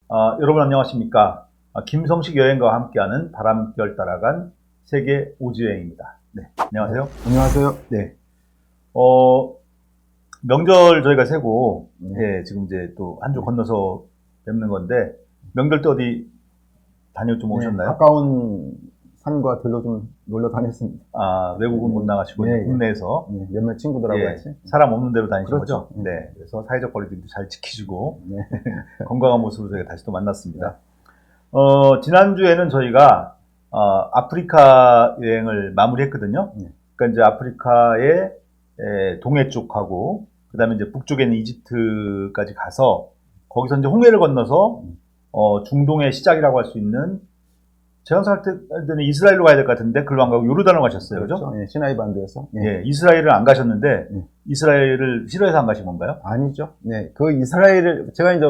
여러분 안녕하십니까? 김성식 여행가와 함께하는 바람결 따라간 세계 오지여행입니다. 네, 안녕하세요. 안녕하세요. 네. 명절 저희가 세고, 네. 지금 이제 또 한 주 건너서 뵙는 건데, 명절 때 어디 좀 오셨나요? 가까운 산과 들로 좀 놀러 다녔습니다. 외국은 못 나가시고, 네, 국내에서. 몇몇 친구들하고 같이. 사람 없는 데로 다니신 그렇죠. 거죠? 네. 그래서 사회적 거리두기도 잘 지키시고, 네. 건강한 모습으로 저희가 다시 또 만났습니다. 지난주에는 저희가, 아프리카 여행을 마무리했거든요. 그러니까 이제 아프리카의 동해 쪽하고, 그 다음에 이제 북쪽에 있는 이집트까지 가서, 거기서 이제 홍해를 건너서, 중동의 시작이라고 할 수 있는, 제가 살 때는 이스라엘로 가야 될 것 같은데, 글로 안 가고 요르단으로 가셨어요. 그죠? 그렇죠. 시나이 반도에서. 이스라엘을 안 가셨는데, 이스라엘을 싫어해서 안 가신 건가요? 아니죠. 그 이스라엘을, 제가 이제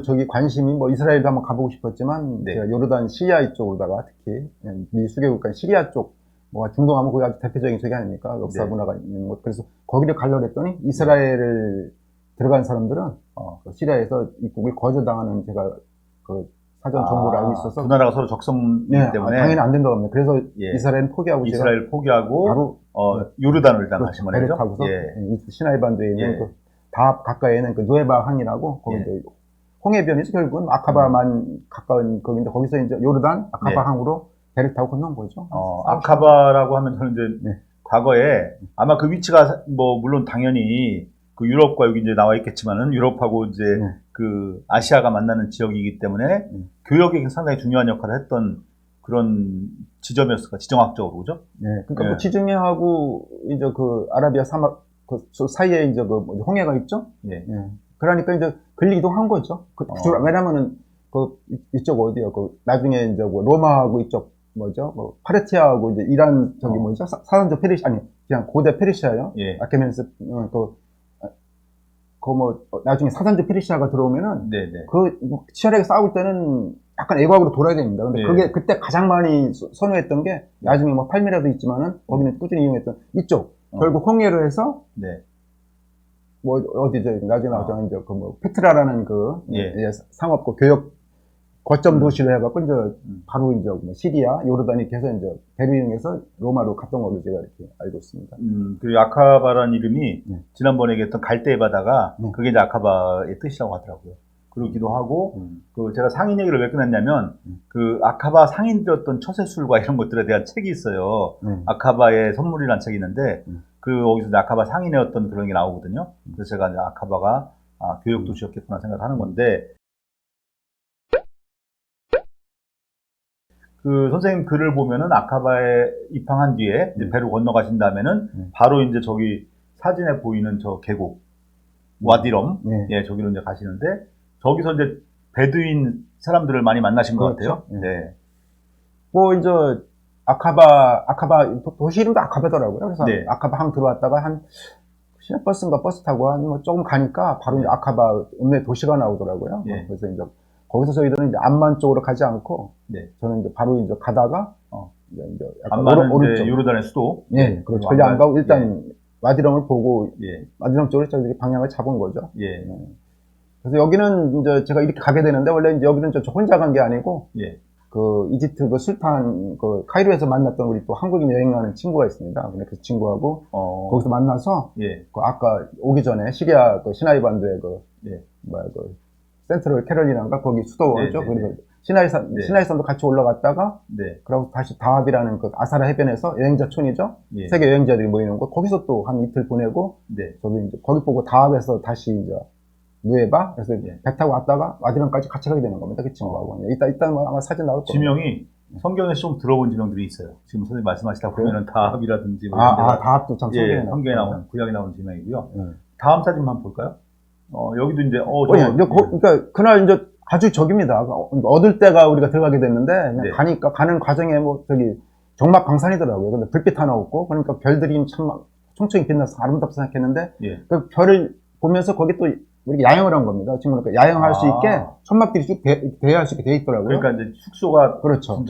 저기 관심이 이스라엘도 한번 가보고 싶었지만, 제가 요르단 시리아 이쪽으로다가 특히, 미 수계국가 시리아 쪽, 중동 하면 그게 아주 대표적인 쪽이 아닙니까? 역사 문화가 있는 곳. 그래서 거기를 가려고 했더니, 이스라엘을 들어간 사람들은, 시리아에서 입국을 거절당하는 제가 사전 정보를 알고 있어서. 두 나라가 서로 적성이기 때문에. 당연히 안 된다고 합니다. 그래서 이스라엘은 포기하고 이스라엘 포기하고 바로 요르단을 일단 가신 거네요. 하고서 시나이 반도에 있는 다 가까이에 있는 누에바 항이라고 거기 이제 홍해변에서 결국은 아카바만 가까운 거기인데 거기서 이제 요르단 아카바 항으로 배를 타고 건너온 거죠. 아카바라고 하면 저는 이제 과거에 아마 그 위치가 물론 당연히 그 유럽과 여기 이제 나와 있겠지만은 유럽하고 이제 그 아시아가 만나는 지역이기 때문에 교역에 상당히 중요한 역할을 했던 그런 지점이었을까, 지정학적으로, 그죠? 그러니까 지중해하고 이제 그 아라비아 사막 그 사이에 이제 홍해가 있죠? 그러니까 이제 근리이동한 거죠. 왜냐면은 이쪽 어디요? 나중에 이제 로마하고 이쪽 파르티아하고 이제 이란 사산조 페르시아 그냥 고대 페르시아요. 아케멘스 나중에 사산조 페르시아가 들어오면은, 치열하게 싸울 때는 약간 애곽으로 돌아야 됩니다. 근데 그때 가장 많이 선호했던 게, 나중에 팔미라도 있지만은, 거기는 꾸준히 이용했던 이쪽, 결국 홍해로 해서, 어디죠? 나중에 나오죠. 이제 페트라라는 상업과 교역, 거점 도시로 해갖고, 이제, 바로 이제, 시리아, 요르단이 계속 이제, 배를 이용해서 로마로 갔던 걸로 제가 이렇게 알고 있습니다. 그리고 아카바라는 이름이, 지난번에 얘기했던 갈대의 바다가, 그게 이제 아카바의 뜻이라고 하더라고요. 그러기도 하고, 제가 상인 얘기를 왜 끝냈냐면, 아카바 상인들었던 처세술과 이런 것들에 대한 책이 있어요. 아카바의 선물이라는 책이 있는데, 거기서 아카바 상인의 어떤 그런 게 나오거든요. 그래서 제가 이제 아카바가, 교역 도시였겠구나 생각하는 건데, 선생님 글을 보면은 아카바에 입항한 뒤에 이제 배로 건너가신 다음에는 바로 이제 저기 사진에 보이는 저 계곡, 와디럼, 저기로 이제 가시는데, 저기서 이제 베두인 사람들을 많이 만나신 것 같아요. 이제, 아카바, 도시 이름도 아카바더라고요. 그래서 아카바 항 들어왔다가 시내버스인가 버스 타고 조금 가니까 바로 이제 아카바 읍내 도시가 나오더라고요. 그래서 이제 거기서 저희들은 이제 암만 쪽으로 가지 않고, 저는 이제 바로 이제 가다가, 이제 암만은 이제 요르단의 수도. 그렇죠. 전혀 안 가고 일단 와디럼을 보고, 와디럼 쪽으로 저희들이 방향을 잡은 거죠. 그래서 여기는 이제 제가 이렇게 가게 되는데, 원래 이제 여기는 저 혼자 간 게 아니고, 이집트 술탄, 카이로에서 만났던 우리 또 한국인 여행하는 친구가 있습니다. 근데 그 친구하고, 거기서 만나서, 아까 오기 전에 시리아 시나이 반도에 센트럴 캐롤리나인가 거기 수도죠. 그리고 시나이산도 같이 올라갔다가 그리고 다시 다합이라는 아사라 해변에서 여행자촌이죠. 세계 여행자들이 모이는 곳 거기서 또 한 이틀 보내고 저기 이제 거기 보고 다합에서 다시 이제 누에바 그래서 배 타고 왔다가 와디람까지 같이 가게 되는 겁니다. 그 친구하고 이따 아마 사진 나올 거예요. 지명이 성경에 좀 들어본 지명들이 있어요. 지금 선생님 말씀하시다 보면은 다합이라든지 다합도 참 성경에 나오는 구약에 나오는 지명이고요. 다음 사진만 한번 볼까요? 여기도 이제, 그러니까, 그날 이제 아주 적입니다. 얻을 때가 우리가 들어가게 됐는데, 가니까, 가는 과정에 정막 방산이더라고요. 근데 불빛 하나 없고, 그러니까 별들이 참 총총히 빛나서 아름답다 생각했는데, 그 별을 보면서 거기 또 우리가 야영을 한 겁니다. 지금 그러니까 야영할 수 있게 천막들이 쭉 대여할 수 있게 돼 있더라고요. 그러니까 이제 숙소가, 그렇죠.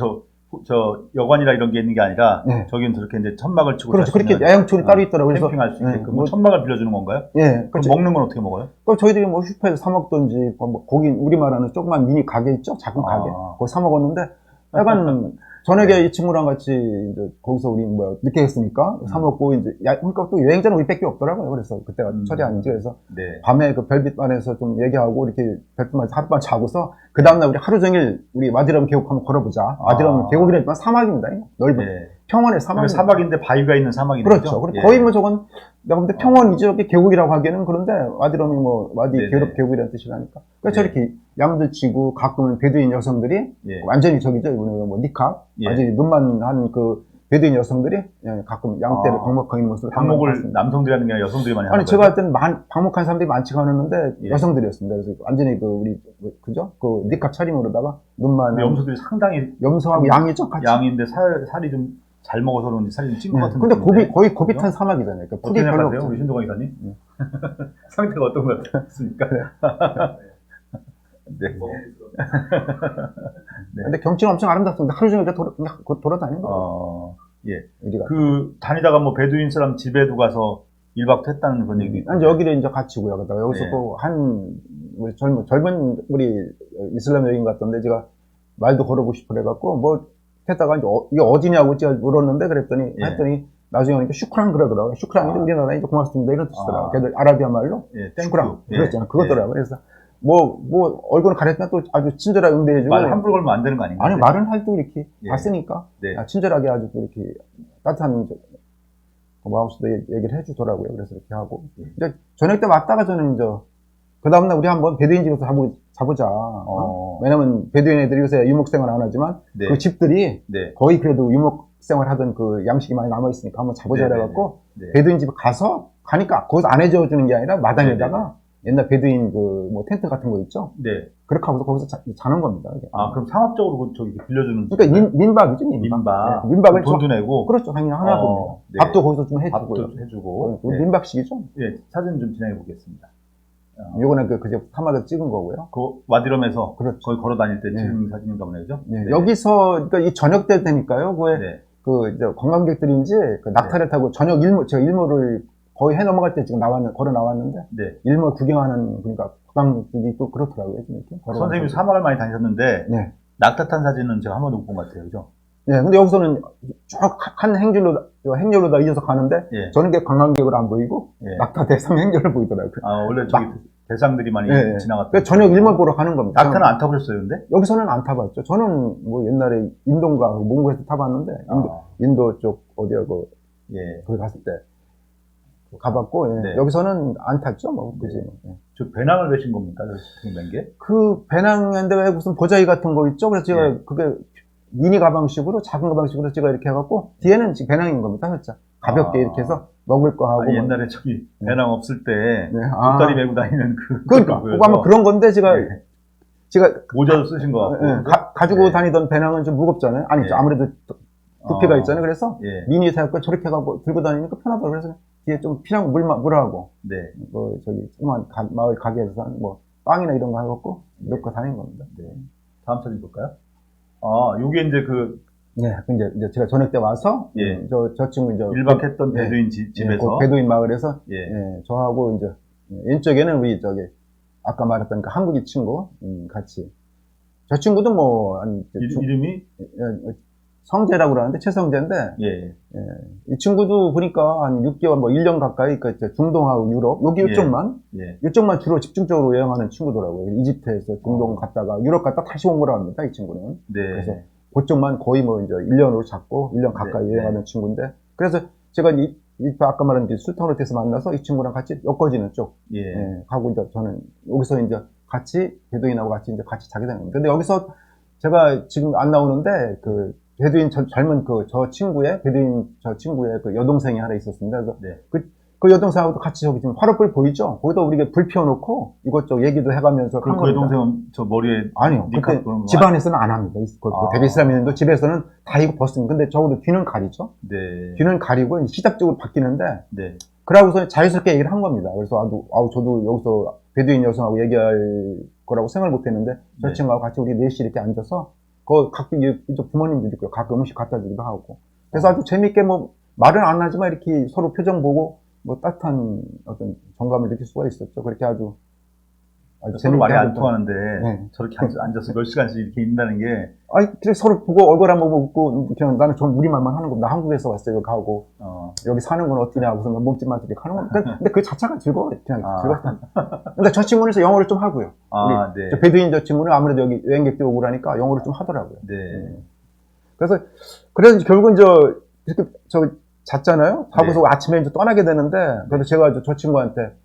저 여관이라 이런 게 있는 게 아니라 네. 저기는 저렇게 이제 천막을 치고 그렇죠. 잘 수 그렇게 있는, 야영촌이 따로 있더라고요. 그래서 캠핑할 수 있게끔 뭐, 천막을 빌려주는 건가요? 예, 그럼 그렇죠. 먹는 건 어떻게 먹어요? 또 저희들이 뭐 슈퍼에서 사 먹던지 뭐 고기 우리 말하는 조그만 미니 가게 있죠, 작은 가게. 거기 사 먹었는데 약간 저녁에 이 친구랑 같이 이제 거기서 우리 뭐 늦게 했으니까 사 먹고 이제 그러니까 또 여행자는 우리밖에 없더라고요. 그래서 그때가 철이 아닌지 그래서 네. 밤에 그 별빛 안에서 좀 얘기하고 이렇게 별빛 안에서 하룻밤 자고서 그 다음날 우리 하루 종일 우리 와디럼 계곡 한번 걸어보자. 와디럼 계곡이라지만 사막입니다. 넓은 네. 평원의 사막. 사막. 사막인데 바위가 있는 사막인 그렇죠. 거죠? 예. 거의 뭐 저건 내가 볼 때 평원이지 이렇게 계곡이라고 하기에는 그런데 와디럼이 뭐 와디 네네. 계곡이라는 뜻이라니까. 그래서 네. 저렇게 양들 치고 가끔은 베두인 여성들이 예. 완전히 저기죠. 뭐 니캅 예. 완전히 눈만 한 그 베두인 여성들이 가끔 양떼를 방목하는 모습을 방목을 남성들이 하는 게 아니라 여성들이 많이 하는 아니 거예요? 제가 할 때는 방목한 사람들이 많지가 않았는데 예. 여성들이었습니다. 그래서 완전히 그 우리 그죠? 그 니캅 차림으로다가 눈만 근데 염소들이 상당히 염소하고 양이죠 같이. 양인데 살이 좀 잘 먹어서 그런지 살이 좀 찐 것 네. 같은 근데 느낌인데. 거의 고비탄 사막이잖아요. 그러니까 어떻게 풀이 별로 생각하세요? 우리 신동관 이사님? 상태가 어떤 것 같습니까? 네. 네. 근데 경치는 엄청 아름답습니다. 하루 종일 돌아다니는 거예요. 예. 우리가. 그 다니다가 뭐 베두인 사람 집에도 가서 1박도 했다는 그런 얘기도 있고. 이제 여기를 이제 갇히고요. 그러다가 여기서 네. 또 우리 젊은 우리 이슬람 여인 같던데 제가 말도 걸어보고 싶어 해갖고 뭐 했다가 이제 이게 어디냐고 제가 물었는데 그랬더니 예. 했더니 나중에 오니까 슈크란 그러더라고요. 슈크란이 우리나라에 이제 고맙습니다 이런 뜻이더라고요. 걔들 아라비아 말로 예, 슈크란 예. 그랬잖아요. 그거더라고요. 그래서 뭐 얼굴은 가렸지만 또 아주 친절하게 응대해주고 말 함부로 걸면 안 되는 거 아닌가요? 아니 말은 할 때 이렇게 예. 봤으니까 네. 친절하게 아주 또 이렇게 따뜻한 마음씨도 얘기를 해주더라고요. 그래서 이렇게 하고 이제 저녁 때 왔다가 저는 이제 그 다음날 우리 한번 베두인 집에서 자보자. 왜냐면 베두인 애들이 요새 유목생활 안 하지만 네. 그 집들이 네. 거의 그래도 유목생활 하던 그 양식이 많이 남아있으니까 한번 자보자 네, 해갖고 네. 베두인 집에 가니까 거기서 안 해줘주는 게 아니라 마당에다가 옛날 베두인 그 뭐 텐트 같은 거 있죠? 네. 그렇게 하고서 거기서 자는 겁니다. 이게. 그럼 상업적으로 저기 빌려주는. 그러니까 민박이죠, 민박. 네, 민박을 돈도 내고. 그렇죠, 당연히 하나 보면 네. 밥도 거기서 좀 해주고요. 밥도 해주고. 네. 민박식이죠. 예, 사진 좀 진행해 보겠습니다. 요거는 그제 사막에서 찍은 거고요. 그 와디럼에서 그렇죠. 거기 걸어 다닐 때 네. 찍은 사진인가 보네요. 네. 여기서 그러니까 이 저녁 때 되니까요. 그에 네. 그 이제 관광객들인지 그 낙타를 타고 저녁 제가 일몰을 거의 해 넘어갈 때 지금 걸어 나왔는데 네. 일몰 구경하는 그러니까 관광객들이 있고 그렇더라고요. 좀 이렇게 선생님이 사막을 많이 다니셨는데 네. 낙타 탄 사진은 제가 한 번도 못 본 것 같아요. 그죠? 네. 근데 여기서는 쭉 한 행렬로 다 이어서 가는데 예. 저는 게 관광객을 안 보이고 예. 낙타 대상 행렬을 보이더라고요. 원래 저기 대상들이 많이 네. 지나갔다. 그러니까 저녁 일몰 보러 가는 겁니다. 낙타는 안 타보셨어요, 근데? 여기서는 안 타봤죠. 저는 뭐 옛날에 인도인가 몽고에서 타봤는데 인도 쪽 어디야 예. 거기 갔을 때 가봤고 예. 네. 여기서는 안 탔죠. 뭐 그지. 예. 저 배낭을 매신 겁니까? 맨 게? 그 배낭인데 왜 무슨 보자기 같은 거 있죠? 그래서 제가 예. 그게 미니 가방식으로 작은 가방식으로 제가 이렇게 해갖고 뒤에는 지금 배낭인 겁니다. 살짝 가볍게 이렇게 해서 먹을 거 하고 옛날에 저기 배낭 없을 때 네. 돗다리 메고 다니는 그러니까 그거 아마 그런 건데 제가 네. 제가 모자도 쓰신 것 같고. 예, 가지고 네. 다니던 배낭은 좀 무겁잖아요. 아니 예. 아무래도 두피가 있잖아요. 그래서 예. 미니 사갖고 저렇게 해갖고 들고 다니니까 편하더라고요. 그래서 뒤에 좀 필요한 물하고 네. 뭐 저기 조그만 마을 가게에서 산 뭐 빵이나 이런 거 해갖고 넣고 다닌 겁니다. 네. 다음 사진 볼까요? 요게 이제 네, 이제 제가 저녁 때 와서 예. 저 친구 이제 1박 했던 예. 베두인 집에서. 그 베두인 마을에서 예. 예, 저하고 이제 왼쪽에는 우리 저기 아까 말했던 그 한국인 친구 같이 저 친구도 뭐 아니 이름이? 성재라고 그러는데 최성재인데 예. 이 친구도 보니까 한 6개월 뭐 1년 가까이 그 중동하고 유럽 여기 이쪽만 예. 이쪽만 주로 집중적으로 여행하는 친구더라고요. 이집트에서 중동 갔다가 유럽 갔다 다시 온 거라 합니다. 이 친구는. 네. 그래서 그쪽만 거의 뭐 이제 1년으로 잡고 1년 가까이 네. 여행하는 친구인데 그래서 제가 아까 말한 술탕호텔에서 만나서 이 친구랑 같이 엮어지는 쪽 예. 가고 이제 저는 여기서 이제 같이 베두인하고 같이 이제 같이 자게 되는 겁니다. 근데 여기서 제가 지금 안 나오는데 그 베두인 젊은 저 친구의 베두인 저 친구의 그 여동생이 하나 있었습니다. 그래서 네. 그 여동생하고도 같이 저기 지금 화롯불 보이죠? 거기다 우리가 불 피워놓고 이것저것 얘기도 해가면서 그 여동생은 저 머리에 아니요. 그때 집안에서는 안 합니다. 대비스라민도 집에서는 다 이거 벗습니다. 근데 적어도 귀는 가리죠. 네. 귀는 가리고 시답적으로 바뀌는데 네. 그러고서 자연스럽게 얘기를 한 겁니다. 그래서 저도 여기서 베두인 여성하고 얘기할 거라고 생각을 못했는데 저 네. 친구하고 같이 우리 넷이 이렇게 앉아서 이쪽 부모님들도 있고요. 가끔 음식 갖다 주기도 하고. 그래서 아주 재밌게 뭐, 말은 안 하지만 이렇게 서로 표정 보고, 뭐 따뜻한 어떤 정감을 느낄 수가 있었죠. 그렇게 아주 서로 말이 안 하고 통하는데 네. 저렇게 앉아서 몇 시간씩 이렇게 있는다는 게 아니, 그냥 서로 보고 얼굴 한번 보고, 그냥 나는 좀 우리말만 하는 겁니다. 나 한국에서 왔어요. 여기 하고, 여기 사는 건 어떠냐, 무슨 몸짓만 이렇게 하는 겁니다. 근데 그 자체가 즐거워요. 그냥 즐겁다. 근데 저 친구는 영어를 좀 하고요. 네. 저 베두인 저 친구는 아무래도 여기 여행객들 오고 그러니까 영어를 좀 하더라고요. 네. 그래서 결국은 이렇게 잤잖아요. 하고서 아침에 이제 떠나게 되는데, 그래도 제가 저 친구한테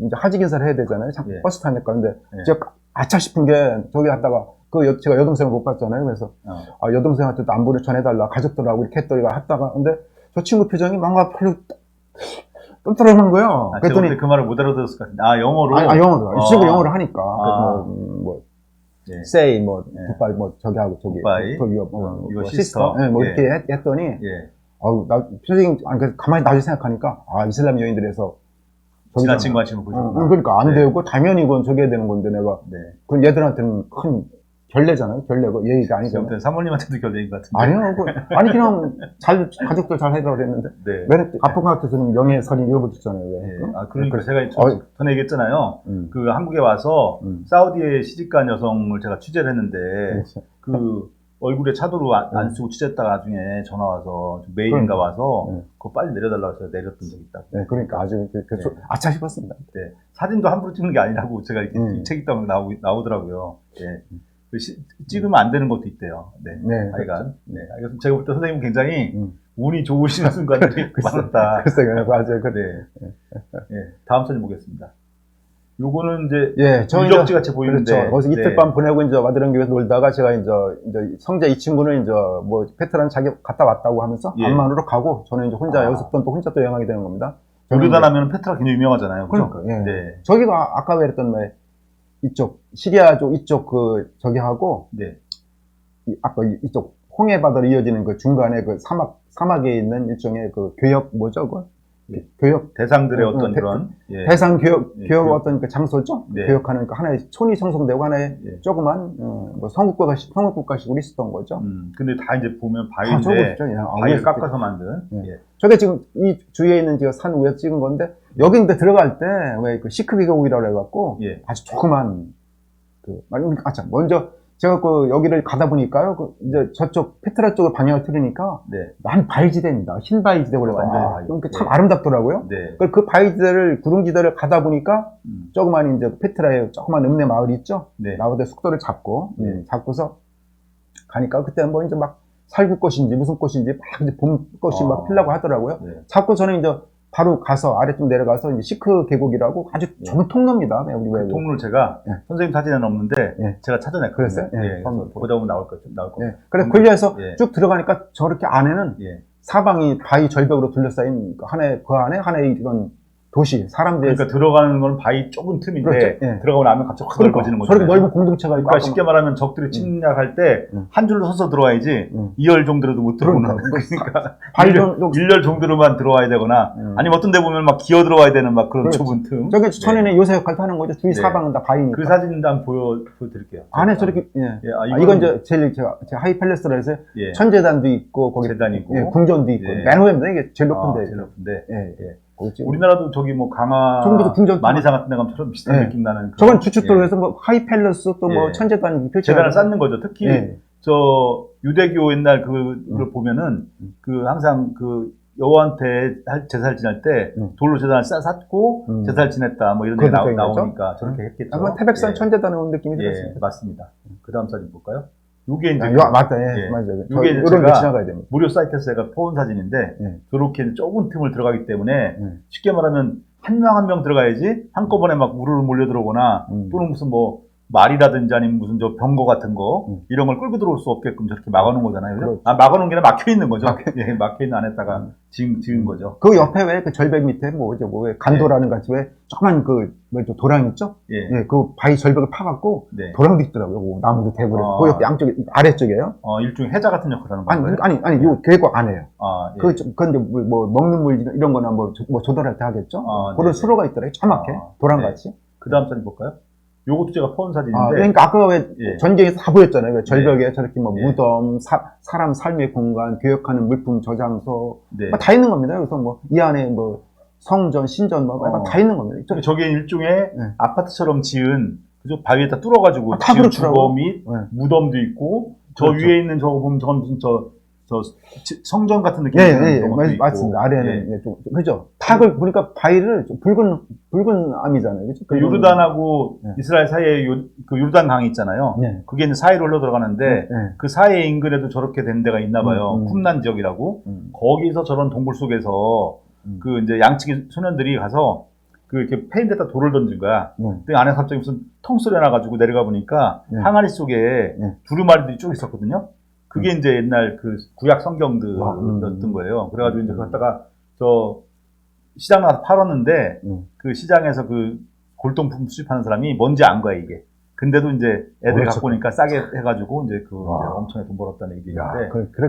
이제 하직 인사를 해야 되잖아요. 예. 버스 타니까. 근데 제가 아차 싶은 게 저기 갔다가 제가 여동생을 못 봤잖아요. 그래서 여동생한테도 안부를 전해달라. 가족들하고 이렇게 했다가 근데 저 친구 표정이 뭔가 별로 똠똠하는 거예요. 그랬더니 제가 그 말을 못 알아들었을 것 같은데 영어로? 영어로. 이 친구 영어를 하니까. 예. say 굿바이 저기 하고 저기 이거 시스터 뭐 이렇게 했더니 나 표정이 그래서 가만히 나중에 생각하니까 이슬람 여인들에서 지나친 관심을 보셨구나. 그러니까 안 되고 당연히 이건 저기 해야 되는 건데 내가 그건 얘들한테는 큰 결례잖아요. 결례고 예의가 아니잖아요. 사모님한테도 결례인 것 같은데. 아니요. 아니 그냥 가족들 잘 해라 그랬는데 왜 아프가트에서는 명예살인 이런 거 듣잖아요. 그러니까 제가 전에 얘기했잖아요. 그 한국에 와서 사우디에 시집간 여성을 제가 취재를 했는데 그 얼굴에 차도로 안 쓰고 취재했다가 나중에 전화 와서 메일인가 와서 그거 빨리 내려달라고 해서 내렸던 적이 있다. 네, 그러니까 아주 아차 싶었습니다. 네, 사진도 함부로 찍는 게 아니라고 제가 이렇게 이 책 읽다 보면 나오더라고요. 예. 찍으면 안 되는 것도 있대요. 하여간. 그래서 제가 볼 때 선생님은 굉장히 운이 좋으신 순간들이 많았다. 글쎄요, 맞아요. 다음 사진 보겠습니다. 요거는 이제 유적지 같이 보이는데. 그렇죠. 거기서 이틀 밤 보내고 이제 와드랑교에서 놀다가 제가 이제 성재 이 친구는 이제 뭐 페트라는 자기 갔다 왔다고 하면서 암만으로 가고 저는 이제 여기서 또 혼자 또 여행하게 되는 겁니다. 요르단 하면 페트라 굉장히 유명하잖아요. 그러니까. 저기가 아까 말했던 이쪽 시리아 쪽 이쪽 저기 하고 아까 이쪽 홍해 바다로 이어지는 그 중간에 그 사막에 있는 일종의 교역 교역 대상들의 어떤 그런 대상 교역 어떤 그 장소죠. 교역하는 하나의 촌이 형성되고 하나의 조그만 뭐 성읍국가식으로 있었던 거죠. 근데 다 이제 보면 바위인데 바위를 깎아서 만든. 저게 지금 이 주위에 있는 산 위에 찍은 건데 여기 근데 들어갈 때 왜 그 시크 계곡이라고 해갖고 아주 조그만 먼저 제가 여기를 가다 보니까요, 이제 저쪽 페트라 쪽을 방향을 틀으니까 난 바위지대입니다. 흰 바위지대 그래가지고 참 아름답더라고요. 그 바위지대를 구릉지대를 가다 보니까 조그만 이제 페트라의 조그만 읍내 마을이 있죠. 나오대 숙소를 잡고 잡고서 가니까 그때 뭐 이제 막 살구꽃인지 무슨 꽃인지 막 이제 봄꽃이 막 피려고 하더라고요. 자꾸 저는 이제 바로 가서 아래쪽 내려가서 이제 시크 계곡이라고 아주 좁은 통로입니다. 그 통로를 제가 선생님 사진에는 없는데 제가 찾아냈거든요. 보다 보면 나올 겁니다. 그래 걸려서 쭉 들어가니까 저렇게 안에는 사방이 바위 절벽으로 둘러싸인 그 안에 하나의 이런 도시, 사람들이. 그러니까 들어가는 건 바위 좁은 틈인데, 들어가고 나면 갑자기 확 넓어지는 거죠. 저렇게 넓은 공동체가 있고. 그러니까 쉽게 말하면 적들이 침략할 때, 한 줄로 서서 들어와야지, 2열 정도로도 못 들어오는. 그러니까, 1열 정도로만 들어와야 되거나, 아니면 어떤 데 보면 막 기어 들어와야 되는 막 그런 좁은 틈. 저게 천연의 요새 역할도 하는 거죠. 주위 사방은 다 바위니까. 그 사진 한번 보여드릴게요. 안에 저렇게, 이건 이제 제가 하이팰레스라 해서, 천재단도 있고, 거기. 재단이고. 궁전도 있고. 맨 후에입니다. 이게 제일 높은데. 제일 높은데. 우리나라도 저기 뭐 강화 만이산 같은 데 가면 저런 비슷한 느낌 나는. 저건 주축도로 해서 뭐 하이팰레스 또 뭐 천재단 재단을 쌓는 거죠. 특히 저 유대교 옛날 그걸 보면은 그 항상 그 여호와한테 제사를 지낼 때 돌로 제단을 쌓고 제사를 지냈다 뭐 이런 게 나오니까 저렇게 했겠죠. 아마 태백산 천재단에 온 느낌이 들었습니다. 맞습니다. 그 다음 사진 볼까요? 요게 이제 맞다. 맞아요. 요게 이제 제가 지나가야 됩니다. 무료 사이트에서 제가 퍼온 사진인데 저렇게 좁은 틈을 들어가기 때문에 쉽게 말하면 한 명 한 명 들어가야지 한꺼번에 막 우르르 몰려 들어오거나 또는 무슨 뭐 말이라든지 아니면 무슨 저 병거 같은 거 이런 걸 끌고 들어올 수 없게끔 저렇게 막아놓은 거잖아요. 그렇죠? 막아놓은 게 아니라 막혀 있는 거죠. 막혀 있는 안에다가 지은 거죠. 그 옆에 왜 그 절벽 밑에 왜 간도라는 같이 왜 조그만 도랑 있죠? 그 바위 절벽을 파갖고 도랑도 있더라고요. 나무도 대고 그 옆 양쪽에 아래쪽에요. 일종의 해자 같은 역할을 하는 거예요. 아니 요 계곡 안에요. 그건 이제 뭐 먹는 물 이런 거나 뭐 조달할 때 하겠죠. 그런 수로가 있더라고요. 조그맣게 도랑 같이. 그 다음 사진 볼까요? 요것도 제가 퍼온 사진인데. 그러니까 아까 왜 예. 전쟁에서 다 보였잖아요. 그 절벽에 네. 저렇게 뭐 예. 무덤, 사람 삶의 공간, 교역하는 물품 저장소, 네. 뭐 다 있는 겁니다. 그래서 뭐 이 안에 뭐 성전, 신전 뭐 다 있는 겁니다. 저게 일종의 네. 아파트처럼 지은 그죠? 바위에다 뚫어가지고 다 지은 그렇더라고요. 주거 및 네. 무덤도 있고 저 그렇죠. 위에 있는 저거 보면 저건 무슨 저 성전 같은 느낌이 예, 드는 예, 것도 있고. 맞습니다. 아래는 예, 좀 그죠? 탁을 보니까 바위를 좀 붉은 암이잖아요, 그죠? 그 요르단하고 네. 이스라엘 사이에 그 요르단 강이 있잖아요. 네. 그게 이제 사이로 흘러 들어가는데 네. 그 사이 인근에도 저렇게 된 데가 있나 봐요. 쿰난 지역이라고. 거기서 저런 동굴 속에서 그 이제 양측의 소년들이 가서 그 이렇게 페인트에다 돌을 던진 거야. 근데 안에 갑자기 무슨 통 소리 나가지고 내려가 보니까 항아리 속에 두루마리들이 쭉 있었거든요. 그게 이제 옛날 그 구약 성경들이었던 거예요. 그래가지고 이제 갖다가 저 시장 나가서 팔았는데 그 시장에서 그 골동품 수집하는 사람이 뭔지 안 거야 이게. 근데도 이제 애들이 그렇죠. 갖고 오니까 싸게 해가지고 이제 그 이제 엄청나게 돈 벌었다는 얘기인데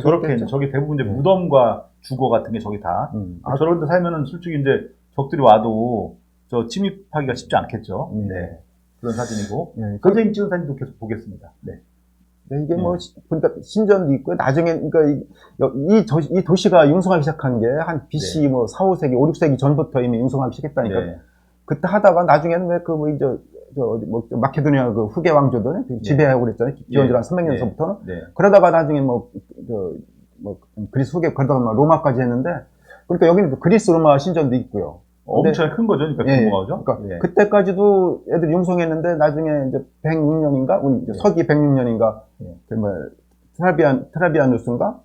저렇게 이제 저기 대부분 이제 무덤과 주거 같은 게 저기 다 저런 데 살면은 솔직히 이제 적들이 와도 저 침입하기가 쉽지 않겠죠. 네. 그런 사진이고 선생님 찍은 사진도 계속 보겠습니다. 네. 네, 이게 뭐 그러니까 신전도 있고요. 나중에 그러니까 이 도시가 융성하기 시작한 게 한 BC 뭐 4, 5세기, 5, 6세기 전부터 이미 융성하기 시작했다니까. 그때 하다가 나중에는 왜 그 뭐 이제 뭐 마케도니아 그 후계 왕조들 지배하고 그랬잖아요. 기원전 한 300년서부터는. 그러다가 나중에 뭐 그리스 후계 그러다가 막 로마까지 했는데 그러니까 여기는 그리스 로마 신전도 있고요. 엄청 큰 거죠, 그러니까 규모가죠. 그러니까 그때까지도 애들이 융성했는데 나중에 이제 106년인가, 서기 106년인가, 뭐 트라비아누스인가,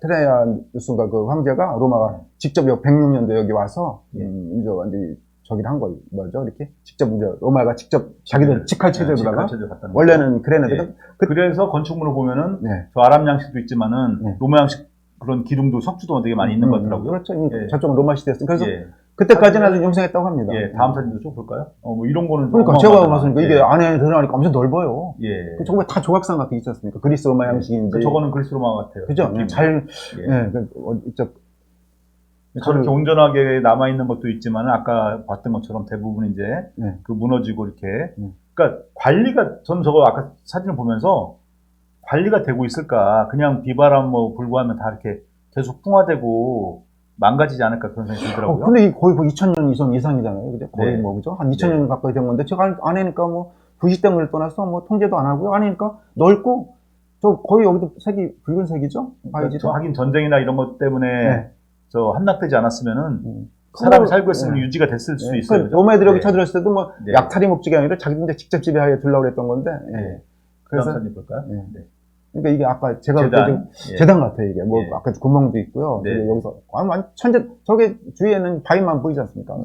트레아누스인가 그 황제가 로마가 직접 106년도 여기 와서 이제 완전히 저기를 한 거 뭐죠, 이렇게 직접 이제 로마가 직접 자기들 직할 체제로다가 원래는 그랬는데 그래서 건축물을 보면은 저 아랍 양식도 있지만은 로마 양식 그런 기둥도 석주도 되게 많이 있는 것 같더라고요. 그렇죠. 저쪽은 로마 시대였으니까 그래서. 그때까지는 아주 융성했다고 합니다. 다음 사진도 좀 볼까요? 뭐 이런 거는 그러니까 제가 봤으니까 이게 안에 들어가니까 엄청 넓어요. 저거 다 조각상 같은 게 있지 않습니까? 그리스 로마 양식인지. 저거는 그리스 로마 같아요. 그죠? 저렇게 온전하게 남아있는 것도 있지만 아까 봤던 것처럼 대부분 이제 그 무너지고 이렇게. 그러니까 관리가, 저는 저거 아까 사진을 보면서 관리가 되고 있을까? 그냥 비바람 뭐 불고 하면 다 이렇게 계속 풍화되고 망가지지 않을까 그런 생각이 들더라고요. 근데 거의 2000년 이상이잖아요. 그죠? 거의 뭐, 그죠? 한 2000년 가까이 된 건데, 제가 안에니까 뭐, 부시댐을 떠나서 뭐, 통제도 안 하고요. 안에니까 넓고, 저 거의 여기도 색이 붉은색이죠? 하긴 전쟁이나 이런 것 때문에 저 함락되지 않았으면은 사람이 살고 있으면 유지가 됐을 수 있어요. 로마 애들이 여기 쳐들었을 때도 뭐, 약탈이 목적이 아니라 자기들 직접 지배하에 둘라고 그랬던 건데, 그래서 사진 볼까요? 그러니까 이게 아까 제가 재단 같아요, 이게. 뭐, 아까 구멍도 있고요. 여기서, 천재, 저게 주위에는 바위만 보이지 않습니까?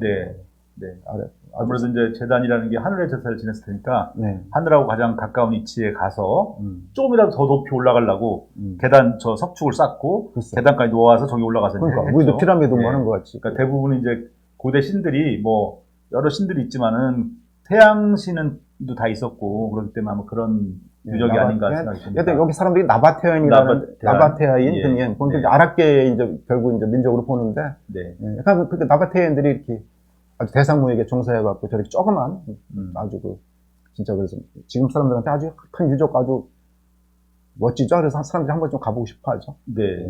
아무래도 이제 재단이라는 게 하늘의 제사를 지냈을 테니까, 하늘하고 가장 가까운 위치에 가서, 조금이라도 더 높이 올라가려고, 계단, 저 석축을 쌓고, 계단까지 놓아서 저기 올라가서. 그러니까, 우리도 피라미드 뭐 하는 것 같이. 그러니까 대부분 이제 고대 신들이 뭐, 여러 신들이 있지만은, 태양신도 다 있었고, 그렇기 때문에 아마 그런, 유적이 아닌가 생각이 듭니다. 여기 사람들이 나바테아인 등에 보니까 아랍계 이제 결국 이제 민족으로 보는데, 약간 그 나바테아인들이 이렇게 아주 대상무에게 종사해갖고 저렇게 조그만 아주 진짜 그래서 지금 사람들한테 아주 큰 유적 아주 멋지죠. 그래서 사람들이 한번 좀 가보고 싶어하죠.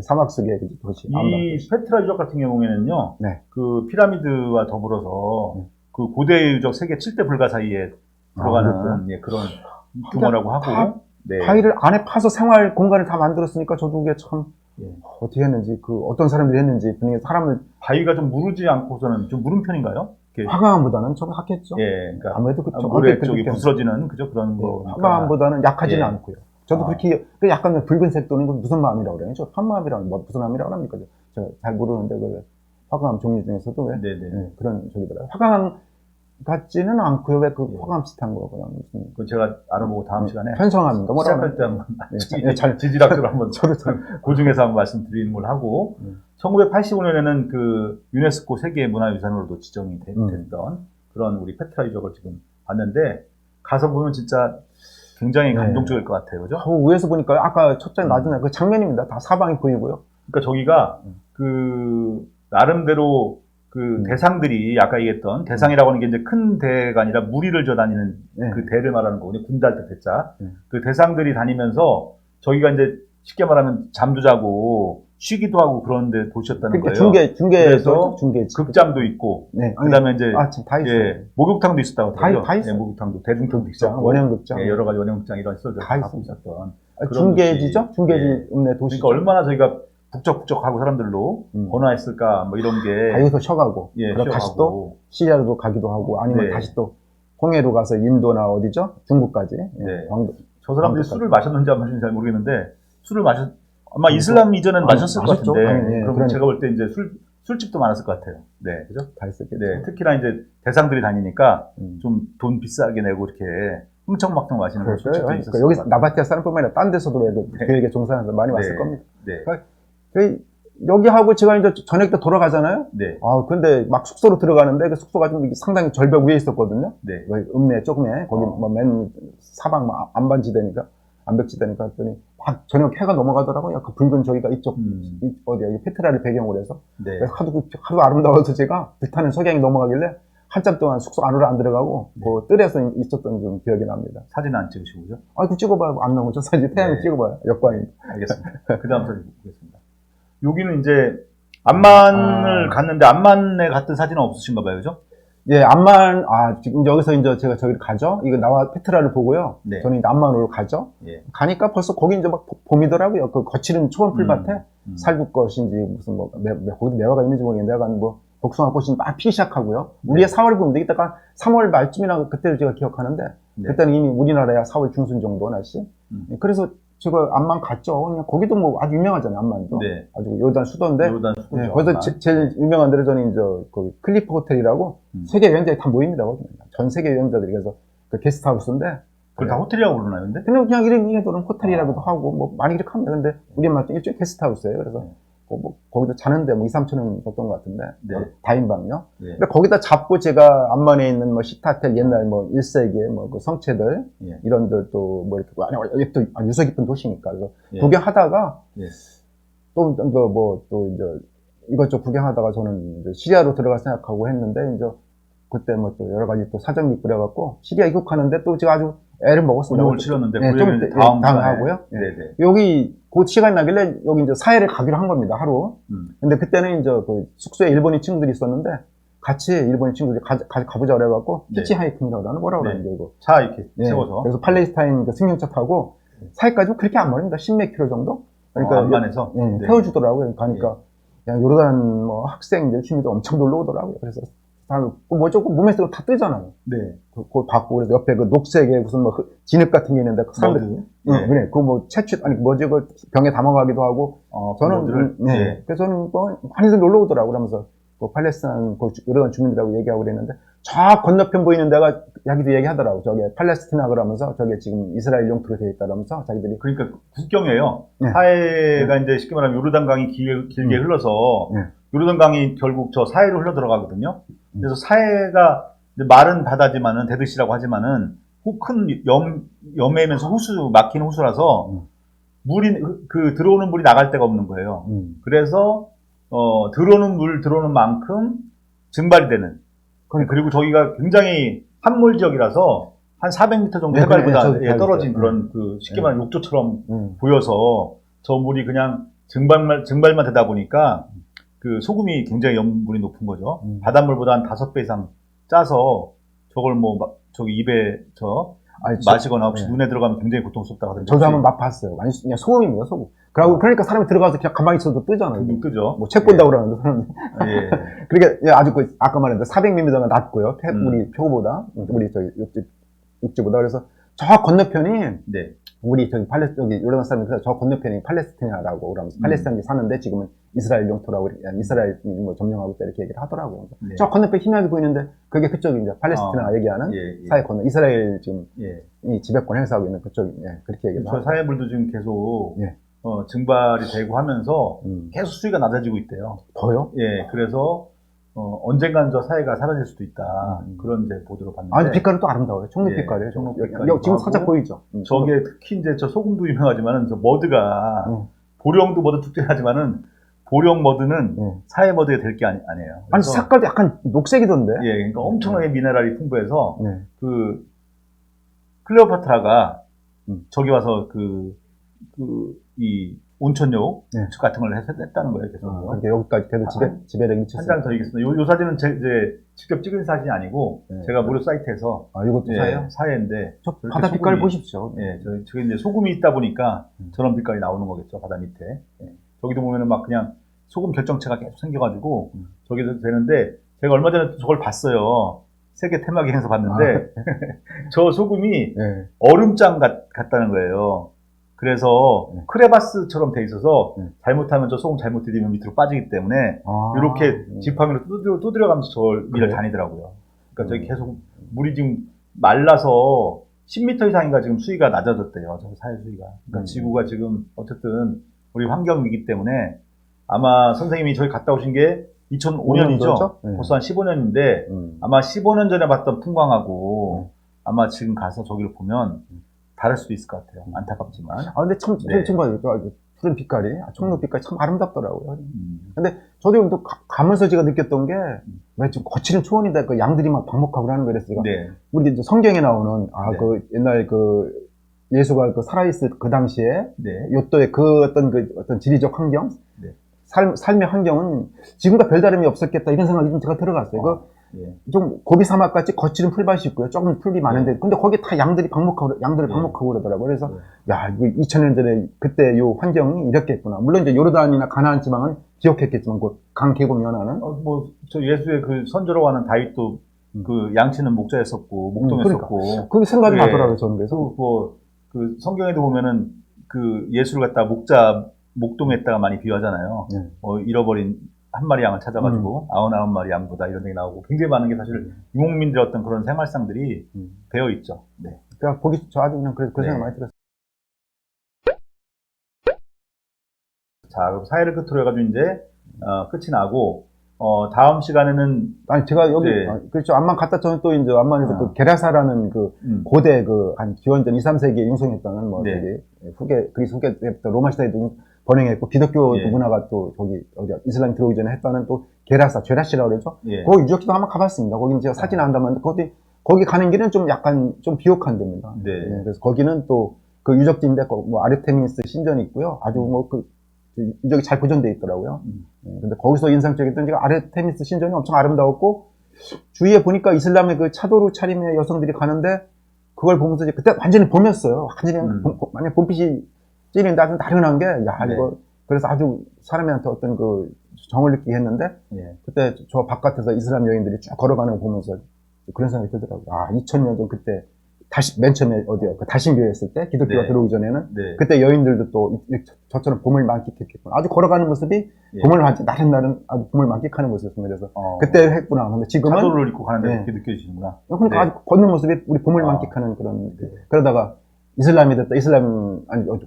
사막 속의 도시. 이 페트라 유적 같은 경우에는요, 그 피라미드와 더불어서 그 고대 유적 세계 7대 불가 사이에 들어가는 그런 규모라고 하고 바위를 안에 파서 생활 공간을 다 만들었으니까 저도 그게 참 어떻게 했는지 어떤 사람들이 했는지 분명히 사람을 바위가 좀 무르지 않고서는 좀 무른 편인가요? 화강암보다는 좀 하겠죠. 그러니까 아무래도 모래 쪽이 부스러지는 그죠 그런 거. 화강암보다는 약하지는 않고요. 저도 그렇게 약간 붉은색 또는 무슨 마음이라고 그래요? 저 판마암이라는 무슨 암이라고 합니까? 제가 잘 모르는데 그 화강암 종류 중에서도 그런 저기더라고요. 화강암 같지는 않고요. 왜 그 화감 비슷한 거구나. 그건 제가 알아보고 다음 시간에 편성암인가 뭐라고 시작할 때 한번 지질학적으로 한번 고중해서 한번 말씀드리는 걸 하고 1985년에는 그 유네스코 세계문화유산으로도 지정이 됐던 그런 우리 페트라 유적을 지금 봤는데 가서 보면 진짜 굉장히 감동적일 것 같아요. 그죠? 위에서 보니까 아까 첫째 낮은 그 장면입니다. 다 사방이 보이고요. 그러니까 저기가 그 나름대로 그 대상들이 아까 얘기했던 대상이라고 하는 게 이제 큰 대가 아니라 무리를 져 다니는 네. 그 대를 말하는 거거든요. 군달 때 대자. 그 대상들이 다니면서 저희가 이제 쉽게 말하면 잠도 자고 쉬기도 하고 그런데 도시였다는 그러니까 거예요. 중계에서 중계 극장도 있고, 네. 그다음에 이제 지금 다 있어요. 예, 목욕탕도 있었다고 하더라고요. 다 있어요. 예, 목욕탕도 대중탕도 있었고, 원형극장. 예, 여러 가지 원형극장 이런 시설들 다 갖고 있었던. 그런 중계지죠? 도시. 중계지 예. 읍내 도시. 그러니까 얼마나 저희가 북적북적하고 사람들로 번화했을까 뭐 이런 게. 다 여기서 쉬어가고. 예, 그리고 다시 또 시리아로 가기도 하고 아니면 네. 다시 또 홍해로 가서 인도나 어디죠? 중국까지. 네. 광도. 저 사람들이 광도까지. 술을 마셨는지 안 마셨는지 잘 모르겠는데 술을 아마 이슬람 이전에는 마셨을 것 마셨죠? 같은데. 예, 그럼 그러니까. 제가 볼 때 이제 술집도 많았을 것 같아요. 네, 그죠? 다 있었겠죠. 네, 특히나 이제 대상들이 다니니까 음. 좀 돈 비싸게 내고 이렇게 흥청망청 마시는 걸 그렇죠. 술집도 그러니까 있었을 여기 것 같아요. 나바티아 사람뿐만 아니라 딴 데서도 네. 교육에 종사하는 사람 많이 왔을 네. 겁니다. 네, 여기 하고 제가 이제 저녁 때 돌아가잖아요. 네, 근데 막 숙소로 들어가는데 그 숙소가 좀 상당히 절벽 위에 있었거든요. 네. 읍내 조금에 거기 뭐 맨 사방 뭐 안반지대니까 안백지대니까 했더니 막 저녁 해가 넘어가더라고요. 그 붉은 저기가 이쪽 어디야 이 페트라를 배경으로 해서 네. 그래서 하도 아름다워서 제가 불타는 석양이 넘어가길래 한참 동안 숙소 안으로 안 들어가고 뭐 뜰에서 있었던 좀 기억이 납니다. 사진 안 찍으시고요? 그 찍어봐요. 안 나오죠. 사진 태양 네. 찍어봐요. 역광이. 알겠습니다. 그 다음 사진 보겠습니다. 여기는 이제 암만을 갔는데 암만에 갔던 사진은 없으신가 봐요, 그죠? 예, 암만, 지금 여기서 이제 제가 저기를 가죠. 이거 나와 페트라를 보고요. 네. 저는 이제 암만으로 가죠. 예. 가니까 벌써 거기 이제 막 봄이더라고요. 그 거칠은 초원 풀밭에 살구꽃인지 무슨 뭐, 거기도 매화가 있는지 모르겠는데 약간 뭐 복숭아 꽃이 막 피기 시작하고요. 우리의 4월 봄인데 이따가 3월 말쯤이나 그때를 제가 기억하는데 네. 그때는 이미 우리나라야 4월 중순 정도 날씨. 그래서 제가 암만 갔죠. 그냥 거기도 뭐 아주 유명하잖아요. 암만도. 네. 아주 요단 수도인데. 요단 수도죠. 네, 거기서 암만. 제일 유명한 데를 저는 이제 그 클리프 호텔이라고 세계 여행자들이 다 모입니다. 거기. 전 세계 여행자들이 그래서 그 게스트하우스인데. 그걸 다 호텔이라고 그러나요, 근데? 그냥 이런 얘기들은 호텔이라고도 하고 뭐 많이 이렇게 합니다. 근데 우리만 일종의 게스트하우스예요. 그래서 거기도 자는데 뭐 2, 3천 원 줬던 것 같은데. 네. 다인방요. 예. 근데 거기다 잡고 제가 암만에 있는 뭐 시타텔 옛날 뭐 1세기의 뭐 그 성체들 예. 이런 데또 뭐 이렇게 또 유서 깊은 도시니까 그래서 예. 구경하다가 예. 또 이제 이것저것 구경하다가 저는 이제 시리아로 들어갈 생각하고 했는데 이제 그때 뭐 또 여러 가지 또 사정이 꾸려갖고 시리아 입국하는데 또 제가 아주 애를 먹었습니다. 운동을 치렀는데 네, 좀 다음 하고요. 네, 네. 여기 곧 시간 나길래 여기 이제 사회를 가기로 한 겁니다. 하루. 근데 그때는 이제 그 숙소에 일본인 친구들이 있었는데 같이 일본인 친구들이 가보자 그래갖고 네. 히치하이킹이라고 하는 뭐라고 네. 그러는데 이거. 차 이렇게 네. 세워서. 그래서 팔레스타인 그 승용차 타고 사이까지 그렇게 안 멀립니다. 10몇 킬로 정도? 그러니까 암만에서 네. 태워주더라고요. 가니까 야, 요르단 뭐 학생들 취미도 엄청 놀러 오더라고요. 그래서 뭐 조금 몸에서 다 뜨잖아요. 네. 그거 받고 그래서 옆에 그 녹색의 무슨 뭐 진흙 같은 게 있는데 그 사람들 네. 그래 그거 뭐 채취 아니 뭐지 그 병에 담아가기도 하고 저는 네. 그래서 저는 뭐 많이들 놀러 오더라고 그러면서 그 팔레스타인 그 요르단 주민들하고 얘기하고 그랬는데 저 건너편 보이는 데가 자기도 얘기하더라고 저게 팔레스티나 그러면서 저게 지금 이스라엘 영토로 되어 있다면서 자기들이 그러니까 국경이에요. 네. 사해가 이제 쉽게 말하면 요르단강이 길게 흘러서 네. 요르단강이 결국 저 사해로 흘러 들어가거든요. 그래서 사해가 이제 마른 바다지만은 데드시라고 하지만은 큰 염해면서 호수 막힌 호수라서 물이 그 들어오는 물이 나갈 데가 없는 거예요. 그래서 들어오는 만큼 증발이 되는. 그리고 저기가 굉장히 함몰 지역이라서 한 400m 정도 네, 해발보다 네, 떨어진 그런 그 쉽게 말하면 욕조처럼 보여서 저 물이 그냥 증발만 되다 보니까 그 소금이 굉장히 염분이 높은 거죠. 바닷물보다 한 5배 이상 짜서 저걸 뭐 저기 입에 마시거나 혹시 네. 눈에 들어가면 굉장히 고통스럽다고 하더라고요. 저도 한번 맛봤어요. 완전 그냥 소금입니다, 소금. 그러니까 사람이 들어가서 그냥 가만히 있어도 뜨잖아요. 뜨죠. 뭐 책 본다고 그러는데 사람들. 예. 그러니까 아주 아까 말했는데 400mm가 낮고요. 우리 표보다 우리 저기 육지보다 그래서 저 건너편이 네. 우리 저기 여기 요르단 사람들 저 건너편이 팔레스티나라고 그러면서 팔레스타인이 사는데 지금은 이스라엘 영토라고 이스라엘 뭐 점령하고 있다 이렇게 얘기를 하더라고요. 네. 저 건너편 희미하게 보이는데 그게 그쪽이 이제 팔레스티나 얘기하는 사해 건너 이스라엘 지금 이 지배권 행사하고 있는 그쪽이 그렇게 얘기를 저 사해물도 지금 계속 예. 증발이 되고 하면서 계속 수위가 낮아지고 있대요. 더요? 예, 그래서 언젠가는 저 사해가 사라질 수도 있다. 그런 이제 보도를 봤는데. 아니 빛깔은 또 아름다워요. 청록 빛깔이에요. 청록 빛깔. 지금 살짝 보이죠? 저게 특히 이제 저 소금도 유명하지만은 저 머드가 보령도 머드 특징하지만은 보령 머드는 네. 사해 머드에 될 게 아니에요. 아니, 그래서 색깔도 약간 녹색이던데? 예, 그러니까 엄청나게 미네랄이 풍부해서 네. 그 클레오파트라가 음. 저기 와서 이 온천욕 네. 같은 걸 했다는 거예요. 그래서 그러니까 여기까지 계속 지배력이 미쳤어요. 한 장 더 있겠습니다. 요 사진은 이제 직접 찍은 사진이 아니고 네. 제가 무료 사이트에서 이것도 사예요? 사예인데 저 바다 빛깔 보십시오. 예, 저기 이제 소금이 있다 보니까 저런 빛깔이 나오는 거겠죠, 바다 밑에. 예. 저기도 보면은 막 그냥 소금 결정체가 계속 생겨가지고 저기도 되는데 제가 얼마 전에 저걸 봤어요. 세계 테마기행에서 봤는데 저 소금이 네. 얼음장 같다는 거예요. 그래서 크레바스처럼 돼 있어서 잘못하면 저 소금 잘못 들이면 밑으로 빠지기 때문에 이렇게 지팡이로 두드려가면서 저를 위를 다니더라고요. 그러니까 저기 계속 물이 지금 말라서 10m 이상인가 지금 수위가 낮아졌대요. 저 사해 수위가. 그러니까 지구가 지금 어쨌든 우리 환경 위기 때문에 아마 선생님이 저기 갔다 오신 게 2005년이죠. 네. 벌써 한 15년인데 아마 15년 전에 봤던 풍광하고 아마 지금 가서 저기를 보면 다를 수도 있을 것 같아요. 안타깝지만. 근데 참 봐요. 푸른 빛깔이, 청록 빛깔이 참 아름답더라고요. 근데 저도 또 가면서 제가 느꼈던 게, 왜 좀 거칠은 초원인데 그 양들이 막 방목하고 그러는 거래서 제가, 우리 이제 성경에 나오는, 그 옛날 예수가 살아있을 그 당시에, 요또의 어떤 지리적 환경, 삶의 환경은 지금과 별다름이 없었겠다 이런 생각이 좀 제가 들어갔어요. 좀 고비 사막같이 거칠은 풀밭이 있고요. 조금 풀이 많은데, 근데 거기 다 양들을 방목하고 그러더라고요. 그래서, 야, 이거 2000년 전에 그때 요 환경이 이렇겠구나. 물론 이제 요르단이나 가나안 지방은 기억했겠지만, 그 강 계곡 연안은. 저 예수의 그 선조라고 하는 다윗도 그 양치는 목자였었고, 목동했었고. 그게 생각이 나더라고요, 저는. 그래서. 그 성경에도 보면은 그 예수를 갖다 목동에다가 많이 비유하잖아요. 잃어버린 한 마리 양을 찾아가지고 99마리 양보다 이런 얘기 나오고 굉장히 많은 게 사실 유목민들의 어떤 그런 생활상들이 되어 있죠. 네. 그러니까 보기 저 아주 그냥 그 생각 많이 들었어요. 자, 그럼 사회를 끝으로 해가지고 이제 끝이 나고 다음 시간에는 제가 여기 그렇죠. 암만 갔다 저는 또 이제 암만에서 그 게라사라는 고대 한 기원전 2, 3세기에 융성했다는 그리스 후계 때부터 로마 시대에도 번영했고 기독교 문화가 또 저기 이슬람 들어오기 전에 했다는 또 게라사, 죄라시라고 그러죠. 거기 유적지도 한번 가봤습니다. 거기 제가 사진 안 담았는데 거기 가는 길은 좀 약간 좀 비옥한 데입니다. 그래서 거기는 또 그 유적지인데 뭐 아르테미스 신전이 있고요. 아주 유적이 잘 보존되어 있더라고요. 근데 거기서 인상적이었던 게 아르테미스 신전이 엄청 아름다웠고 주위에 보니까 이슬람의 그 차도루 차림의 여성들이 가는데 그걸 보면서 이제 그때 완전히 봄이었어요. 완전히 만약 봄빛이 찌는데 아주 나른한 게 이거 그래서 아주 사람한테 어떤 그 정을 느끼게 했는데 그때 저 바깥에서 이슬람 여인들이 쭉 걸어가는 거 보면서 그런 생각이 들더라고요. 2000년 전 그때 맨 처음에 그 다신교회 했을 때 기독교가 들어오기 전에는 그때 여인들도 또 저처럼 봄을 만끽했겠구나. 아주 걸어가는 모습이 봄을 나른나른 아주 봄을 만끽하는 모습이었습니다. 그래서 그때 했구나. 근데 지금은 차도를 입고 가는데 그렇게 느껴지시는구나. 그러니까 아주 걷는 모습이 우리 봄을 만끽하는 그런 그러다가 이슬람이 됐다.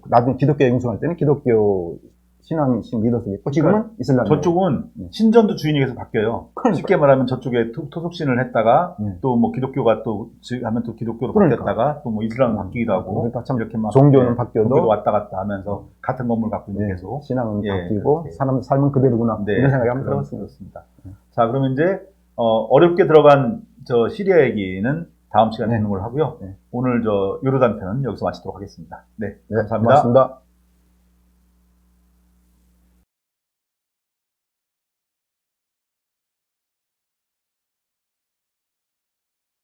나중에 기독교에 융성할 때는 기독교 신앙신 믿었었겠고 지금은 이슬람. 저쪽은 신전도 주인이 계속 바뀌어요. 쉽게 말하면 저쪽에 토속신을 했다가 또 뭐 기독교가 또 하면 또 기독교로 바뀌었다가 또 뭐 이슬람 바뀌기도 하고 그러니까 참 이렇게 막 종교는 바뀌어도 왔다 갔다 하면서 같은 건물 갖고 있는 계속 신앙은 바뀌고 삶은 그대로구나 이런 생각이 한번 들었습니다. 자, 그러면 이제 어렵게 들어간 저 시리아 얘기는 다음 시간에 듣는 걸 하고요. 오늘 저 요르단 편은 여기서 마치도록 하겠습니다. 네, 감사합니다. 고맙습니다.